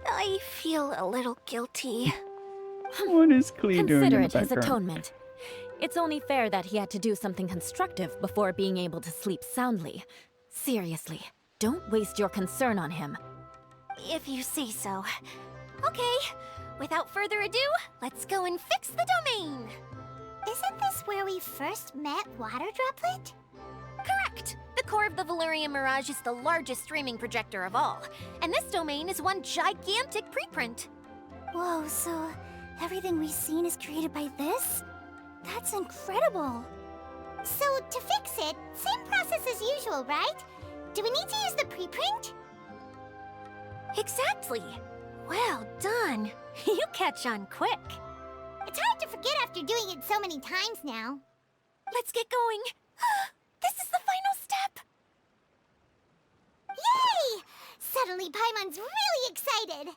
Speaker 1: I feel a little guilty.
Speaker 5: What is Klee doing in
Speaker 4: Consider
Speaker 5: the
Speaker 4: it his
Speaker 5: background?
Speaker 4: atonement. It's only fair that he had to do something constructive before being able to sleep soundly. Seriously, don't waste your concern on him.
Speaker 1: If you say so. Okay, without further ado, let's go and fix the domain.
Speaker 6: Isn't this where we first met Water Droplet?
Speaker 1: Correct. The core of the Valuria Mirage is the largest streaming projector of all, and this domain is one gigantic preprint.
Speaker 2: Whoa, so everything we've seen is created by this? That's incredible.
Speaker 6: So, to fix it, same process as usual, right? Do we need to use the preprint?
Speaker 1: Exactly. Well done. You catch on quick.
Speaker 6: It's hard to forget after doing it so many times now.
Speaker 1: Let's get going. This is the final step.
Speaker 6: Yay! Suddenly Paimon's really excited.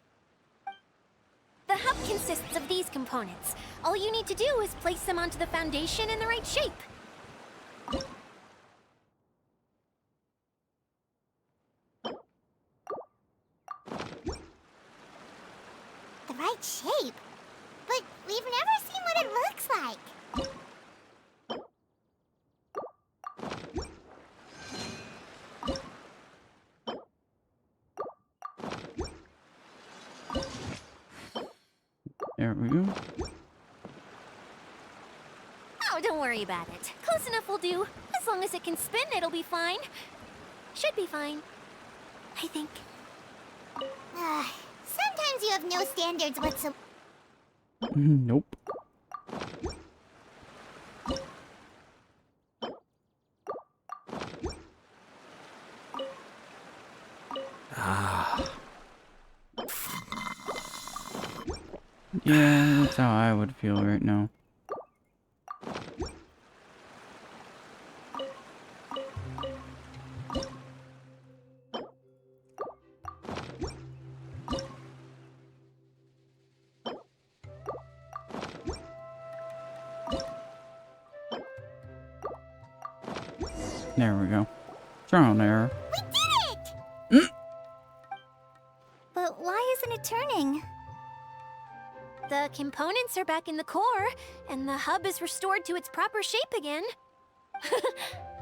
Speaker 1: The hub consists of these components. All you need to do is place them onto the foundation in the right shape.
Speaker 6: The right shape? But we've never seen what it looks like.
Speaker 5: There we go.
Speaker 1: Oh, don't worry about it. Close enough will do. As long as it can spin, it'll be fine. Should be fine. I think.
Speaker 6: Sometimes you have no standards whatsoever.
Speaker 5: Nope. Yeah, that's how I would feel right now. There we go. Trial error.
Speaker 6: We did it!
Speaker 2: But why isn't it turning?
Speaker 1: The components are back in the core, and the hub is restored to its proper shape again.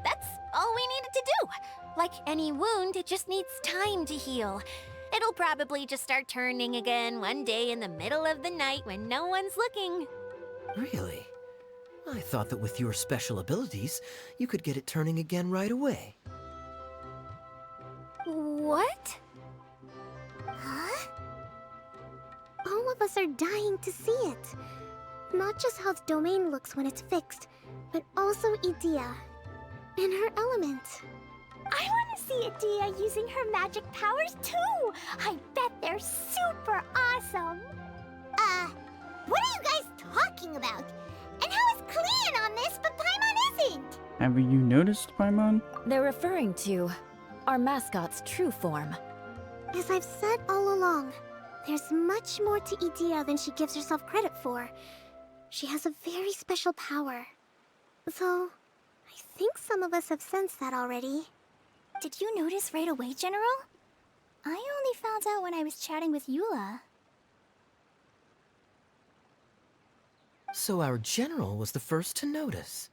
Speaker 1: That's all we needed to do. Like any wound, it just needs time to heal. It'll probably just start turning again one day in the middle of the night when no one's looking.
Speaker 8: Really? I thought that with your special abilities, you could get it turning again right away.
Speaker 1: What?
Speaker 6: Huh?
Speaker 2: All of us are dying to see it. Not just how the domain looks when it's fixed, but also Edea and her element. I want to see Edea using her magic powers too! I bet they're super awesome!
Speaker 6: What are you guys talking about? And how is Kleon on this, but Paimon isn't?
Speaker 5: Have you noticed, Paimon?
Speaker 4: They're referring to our mascot's true form.
Speaker 2: As I've said all along, there's much more to Edea than she gives herself credit for. She has a very special power. Though, I think some of us have sensed that already. Did you notice right away, General? I only found out when I was chatting with Eula.
Speaker 8: So our general was the first to notice.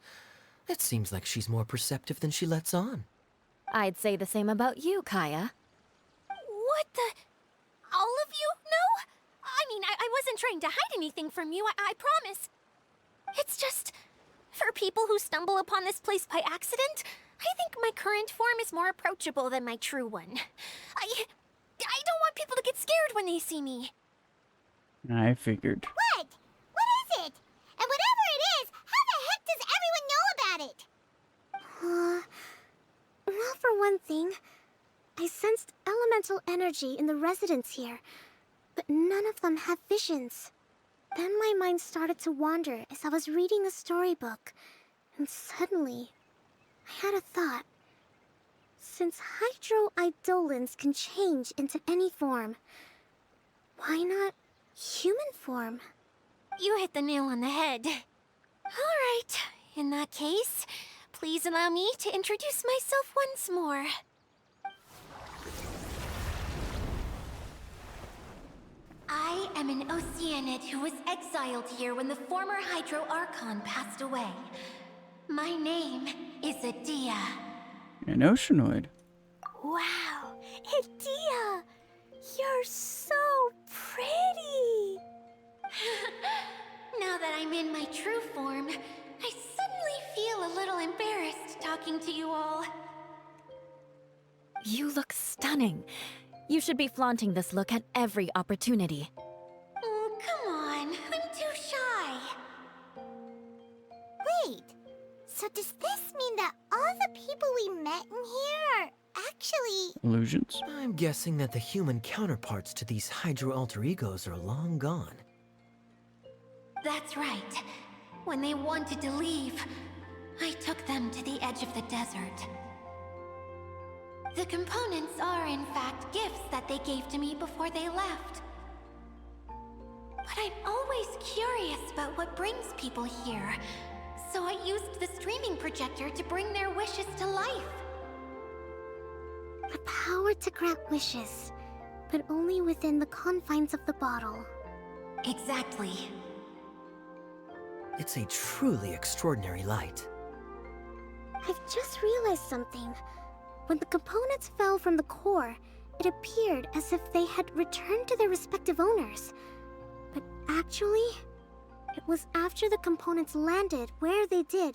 Speaker 8: It seems like she's more perceptive than she lets on.
Speaker 4: I'd say the same about you, Kaya.
Speaker 1: What the? All of you? No? I mean, I wasn't trying to hide anything from you, I promise. It's just, for people who stumble upon this place by accident, I think my current form is more approachable than my true one. I don't want people to get scared when they see me.
Speaker 5: I figured.
Speaker 6: What? What is it? And whatever it is, how the heck does everyone know about it?
Speaker 2: Well, for one thing, I sensed elemental energy in the residents here, but none of them have visions. Then my mind started to wander as I was reading a storybook, and suddenly, I had a thought. Since hydro-eidolons can change into any form, why not human form?
Speaker 1: You hit the nail on the head. All right, in that case, please allow me to introduce myself once more. I am an Oceanid who was exiled here when the former Hydro Archon passed away. My name is Edea.
Speaker 5: An oceanoid.
Speaker 2: Wow, Edea! You're so pretty!
Speaker 1: Now that I'm in my true form, I suddenly feel a little embarrassed talking to you all.
Speaker 4: You look stunning. You should be flaunting this look at every opportunity.
Speaker 1: Oh, come on. I'm too shy.
Speaker 6: Wait, so does this mean that all the people we met in here are actually actually...
Speaker 5: Illusions?
Speaker 8: I'm guessing that the human counterparts to these Hydro alter egos are long gone.
Speaker 1: That's right. When they wanted to leave, I took them to the edge of the desert. The components are, in fact, gifts that they gave to me before they left. But I'm always curious about what brings people here, so I used the streaming projector to bring their wishes to life.
Speaker 2: The power to grant wishes, but only within the confines of the bottle.
Speaker 1: Exactly.
Speaker 8: It's a truly extraordinary light.
Speaker 2: I've just realized something. When the components fell from the core, it appeared as if they had returned to their respective owners. But actually, it was after the components landed where they did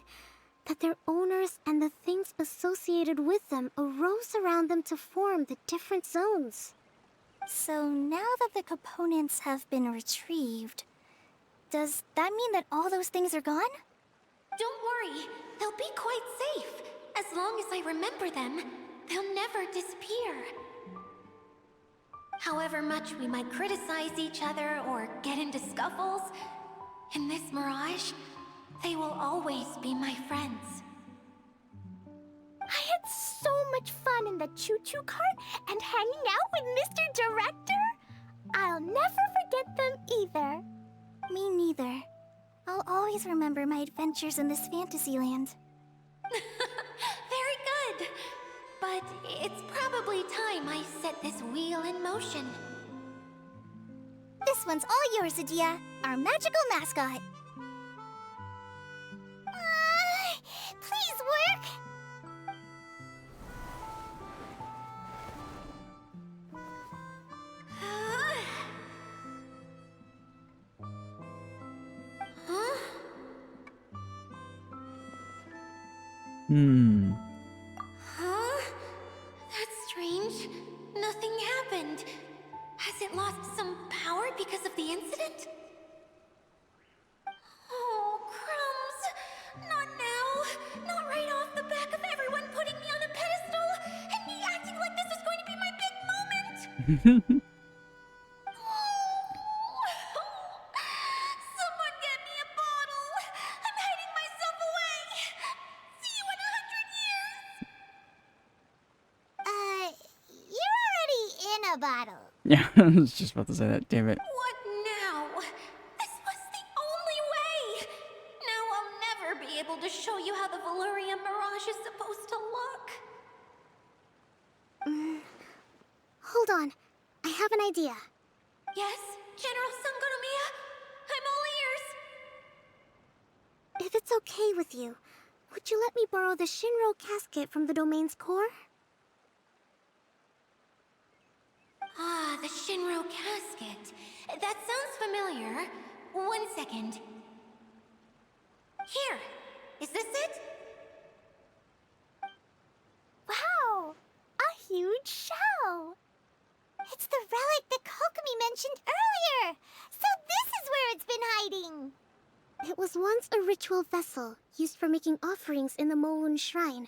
Speaker 2: that their owners and the things associated with them arose around them to form the different zones.
Speaker 6: So now that the components have been retrieved, does that mean that all those things are gone?
Speaker 1: Don't worry, they'll be quite safe. As long as I remember them, they'll never disappear. However much we might criticize each other or get into scuffles, in this mirage, they will always be my friends.
Speaker 6: I had so much fun in the choo-choo cart and hanging out with Mr. Director. I'll never forget them either.
Speaker 2: Me neither. I'll always remember my adventures in this fantasy land.
Speaker 1: Very good. But it's probably time I set this wheel in motion.
Speaker 2: This one's all yours, Adia, our magical mascot.
Speaker 6: Please work.
Speaker 1: Huh? Huh? That's strange. Nothing happened. Has it lost some power because of the incident? Oh, crumbs! Not now! Not right off the back of everyone putting me on a pedestal and me acting like this is going to be my big moment! Someone get me a bottle! I'm hiding myself away! See you in 100 years!
Speaker 6: You're already in a bottle.
Speaker 5: Yeah, I was just about to say that, damn it.
Speaker 1: What now? This was the only way! Now I'll never be able to show you how the Valyria Mirage is supposed to look.
Speaker 2: Hold on. I have an idea.
Speaker 1: Yes, General Sangonomiya? I'm all ears.
Speaker 2: If it's okay with you, would you let me borrow the Shinro casket from the domain's core?
Speaker 1: Ah, the Shinro casket. That sounds familiar. 1 second. Here. Is this it?
Speaker 6: Wow! A huge shell! It's the relic that Kokomi mentioned earlier! So this is where it's been hiding!
Speaker 2: It was once a ritual vessel used for making offerings in the Moun Shrine.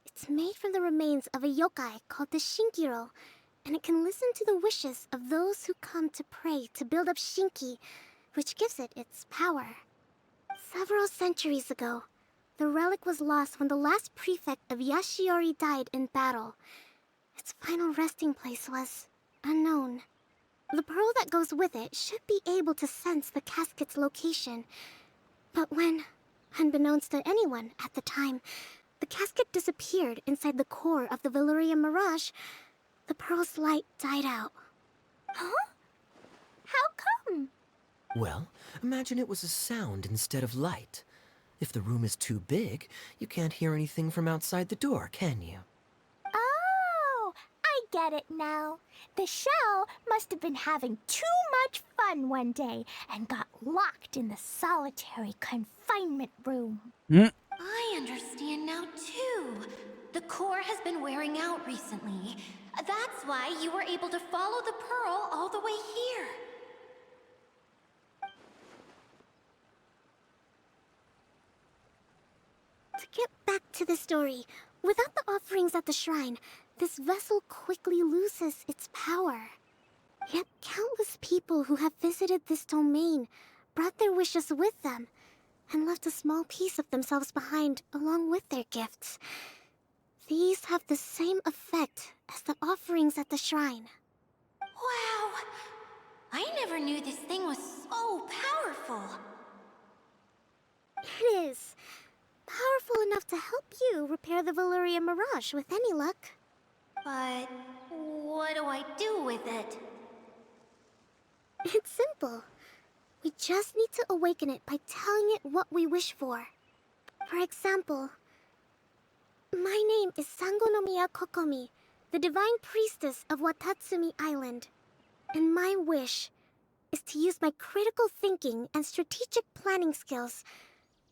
Speaker 2: It's made from the remains of a yokai called the Shinkiro, and it can listen to the wishes of those who come to pray to build up Shinki, which gives it its power. Several centuries ago, the relic was lost when the last prefect of Yashiori died in battle. Its final resting place was unknown. The pearl that goes with it should be able to sense the casket's location. But when, unbeknownst to anyone at the time, the casket disappeared inside the core of the Valyria Mirage, the pearl's light died out.
Speaker 6: Huh? How come?
Speaker 8: Well, imagine it was a sound instead of light. If the room is too big, you can't hear anything from outside the door, can you?
Speaker 6: Oh, I get it now. The shell must have been having too much fun one day and got locked in the solitary confinement room.
Speaker 1: I understand now, too. The core has been wearing out recently. That's why you were able to follow the pearl all the way here.
Speaker 2: To get back to the story, without the offerings at the shrine,
Speaker 10: this vessel quickly loses its power. Yet countless people who have visited this domain brought their wishes with them and left a small piece of themselves behind along with their gifts. These have the same effect as the offerings at the shrine.
Speaker 1: Wow! I never knew this thing was so powerful.
Speaker 10: It is. Powerful enough to help you repair the Valyria Mirage with any luck.
Speaker 1: But what do I do with it?
Speaker 10: It's simple. We just need to awaken it by telling it what we wish for. For example, my name is Sangonomiya Kokomi, the Divine Priestess of Watatsumi Island. And my wish is to use my critical thinking and strategic planning skills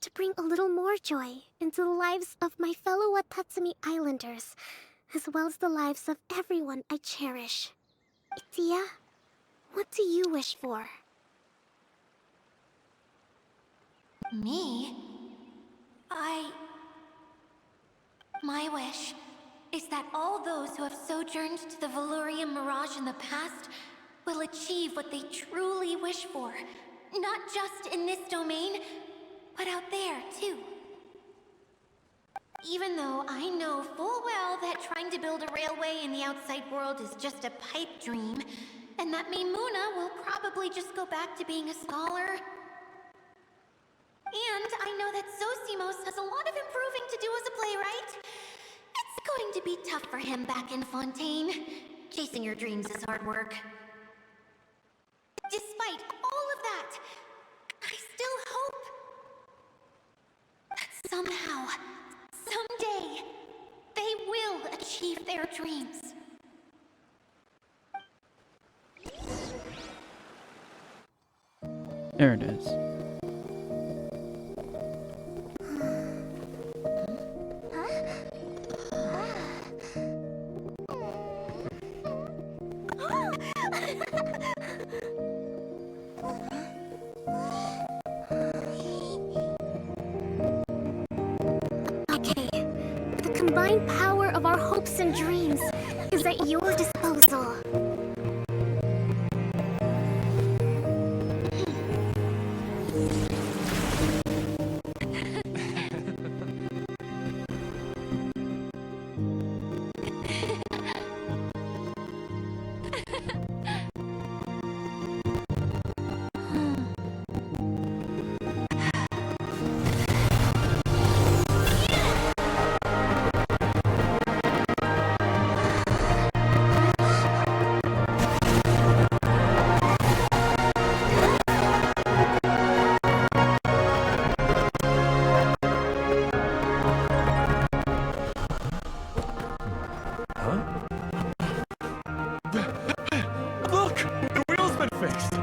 Speaker 10: to bring a little more joy into the lives of my fellow Watatsumi Islanders, as well as the lives of everyone I cherish. Itia, what do you wish for?
Speaker 1: Me? My wish is that all those who have sojourned to the Valyria Mirage in the past will achieve what they truly wish for. Not just in this domain, but out there, too. Even though I know full well that trying to build a railway in the outside world is just a pipe dream, and that Maimuna will probably just go back to being a scholar. And I know that Zosimos has a lot of improving to do as a playwright. It's going to be tough for him back in Fontaine. Chasing your dreams is hard work. Despite all of that, I still hope that somehow, someday, they will achieve their dreams.
Speaker 5: There it is.
Speaker 10: Okay, the combined power of our hopes and dreams is at your disposal.
Speaker 11: Look! The wheel's been fixed!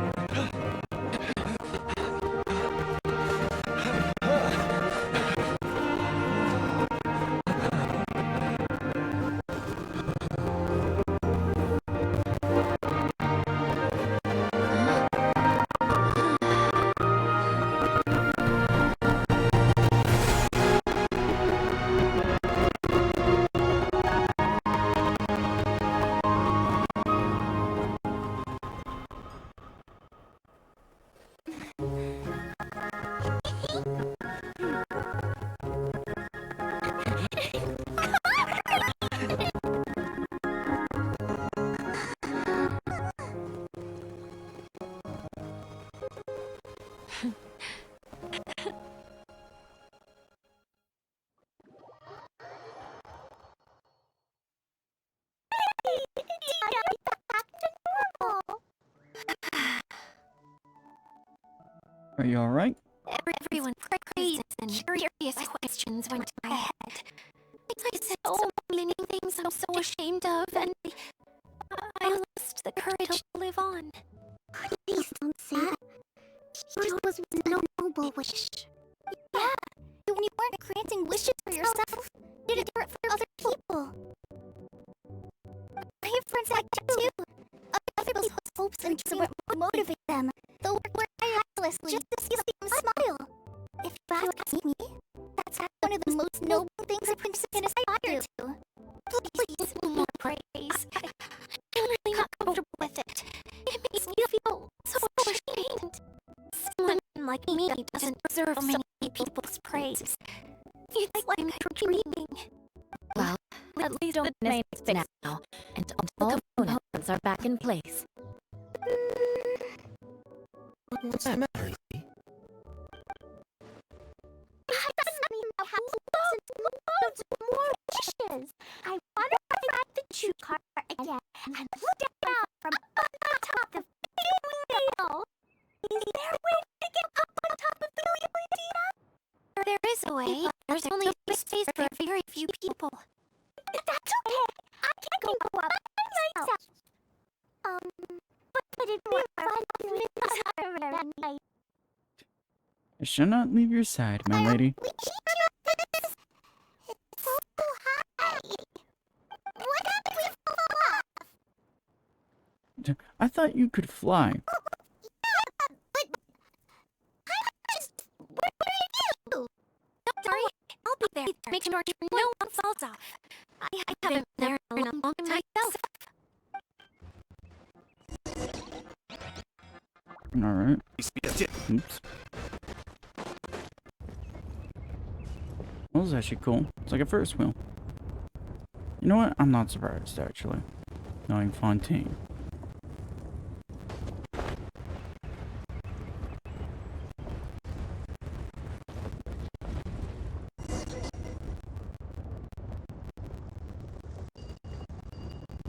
Speaker 5: Are you alright?
Speaker 1: Everyone's praise and curious questions went to my head. I said so many things I'm so ashamed of, and I lost the courage to live on.
Speaker 10: Please don't say that. Yours was no noble wish. Yeah, when you weren't granting wishes for yourself, you did it for other people. I have friends like that too. Other people's hopes and dreams motivate them. They'll work tirelessly just to see them smile. If you ask me, that's one of the most noble things a princess can aspire to. Please, more
Speaker 1: family doesn't deserve so many people's praise. It's like I'm dreaming.
Speaker 4: Well, at least the domain is fixed now, and all components are back in place.
Speaker 8: What's the matter, Lee?
Speaker 6: Loads more wishes. I want to ride the chew car again and look down from up on top of the wheel. Is there a way to get up on top of the wheel, Idea?
Speaker 1: There is a way. There's only space for very few people.
Speaker 6: That's okay. I can go up by myself. But it'd be fun with her and I.
Speaker 5: I shall not leave your side, my lady.
Speaker 6: It's so high. What if we fall off?
Speaker 5: I thought you could fly.
Speaker 6: Yeah, but where are you?
Speaker 1: Don't worry, I'll be there. Make sure no one falls off. I haven't been there in a long time myself.
Speaker 5: Alright. Oops. Well, this is actually cool. It's like a first wheel. You know what? I'm not surprised, actually. Knowing Fontaine.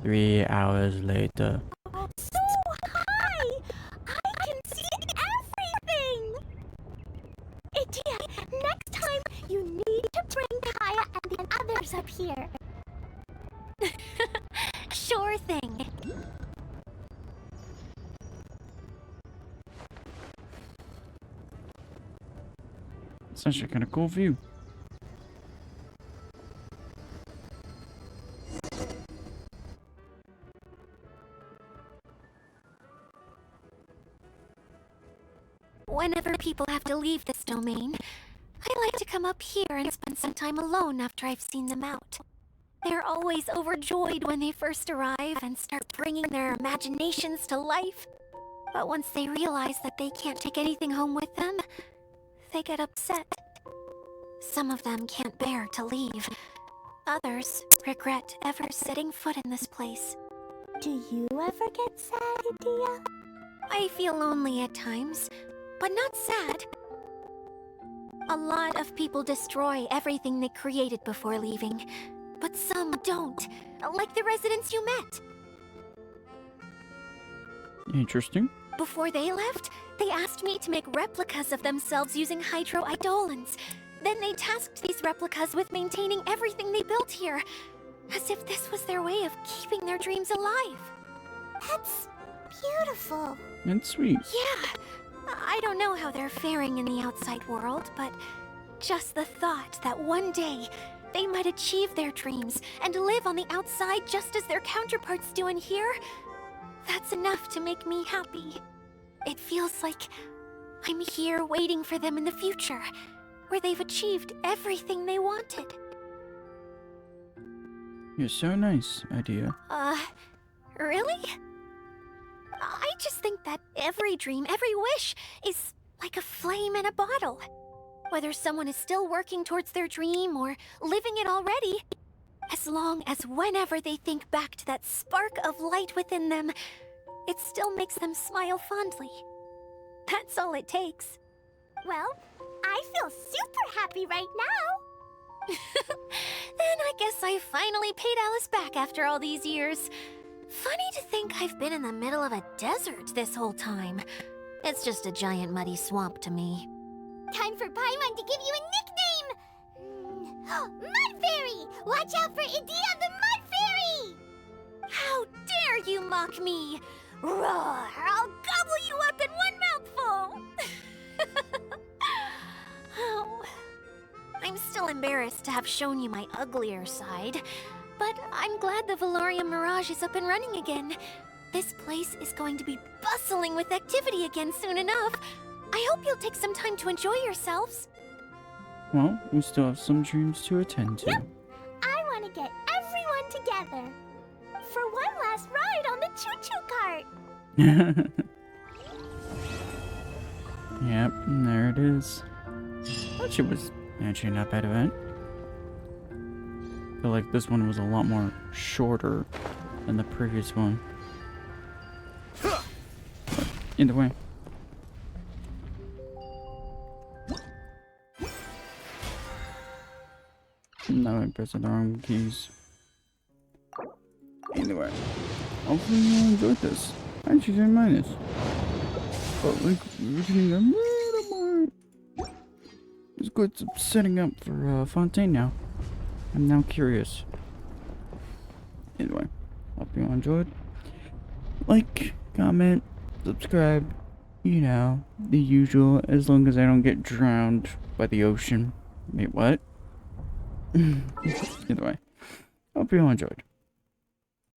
Speaker 5: Three hours later.
Speaker 6: So high! I can see everything! Idea, next time you need to bring Kaya and the others up here.
Speaker 1: Sure thing.
Speaker 5: It's actually kind of cool view.
Speaker 1: Whenever people have to leave this domain, I like to come up here and spend some time alone after I've seen them out. They're always overjoyed when they first arrive and start bringing their imaginations to life. But once they realize that they can't take anything home with them, they get upset. Some of them can't bear to leave. Others regret ever setting foot in this place.
Speaker 6: Do you ever get sad, Idea?
Speaker 1: I feel lonely at times, but not sad. A lot of people destroy everything they created before leaving, but some don't, like the residents you met.
Speaker 5: Interesting.
Speaker 1: Before they left, they asked me to make replicas of themselves using hydroidolins. Then they tasked these replicas with maintaining everything they built here, as if this was their way of keeping their dreams alive.
Speaker 6: That's beautiful.
Speaker 5: And sweet.
Speaker 1: Yeah, I don't know how they're faring in the outside world, but just the thought that one day they might achieve their dreams and live on the outside just as their counterparts do in here, that's enough to make me happy. It feels like I'm here waiting for them in the future, where they've achieved everything they wanted.
Speaker 5: You're so nice, Idea.
Speaker 1: Really? I just think that every dream, every wish, is like a flame in a bottle. Whether someone is still working towards their dream or living it already, as long as whenever they think back to that spark of light within them, it still makes them smile fondly. That's all it takes.
Speaker 6: Well, I feel super happy right now.
Speaker 1: Then I guess I finally paid Alice back after all these years. Funny to think I've been in the middle of a desert this whole time. It's just a giant muddy swamp to me.
Speaker 6: Time for Paimon to give you a nickname! Mud Fairy! Watch out for Idea the Mud Fairy!
Speaker 1: How dare you mock me! Roar! I'll gobble you up in one mouthful! Oh, I'm still embarrassed to have shown you my uglier side, but I'm glad the Valorium Mirage is up and running again. This place is going to be bustling with activity again soon enough. I hope you'll take some time to enjoy yourselves.
Speaker 5: Well, we still have some dreams to attend to.
Speaker 6: Yep. I want to get everyone together for one last ride on the choo-choo cart.
Speaker 5: Yep, there it is. That was actually not bad event. I feel like this one was a lot more shorter than the previous one. But either way. No, I'm pressing the wrong keys. Either way. Hopefully you all enjoyed this. I actually didn't mind this. But like, we're getting a little more. Let's go to setting up for Fontaine now. I'm now curious. Anyway, hope you all enjoyed. Like, comment, subscribe. You know, the usual, as long as I don't get drowned by the ocean. Wait, what? Either way, hope you all enjoyed.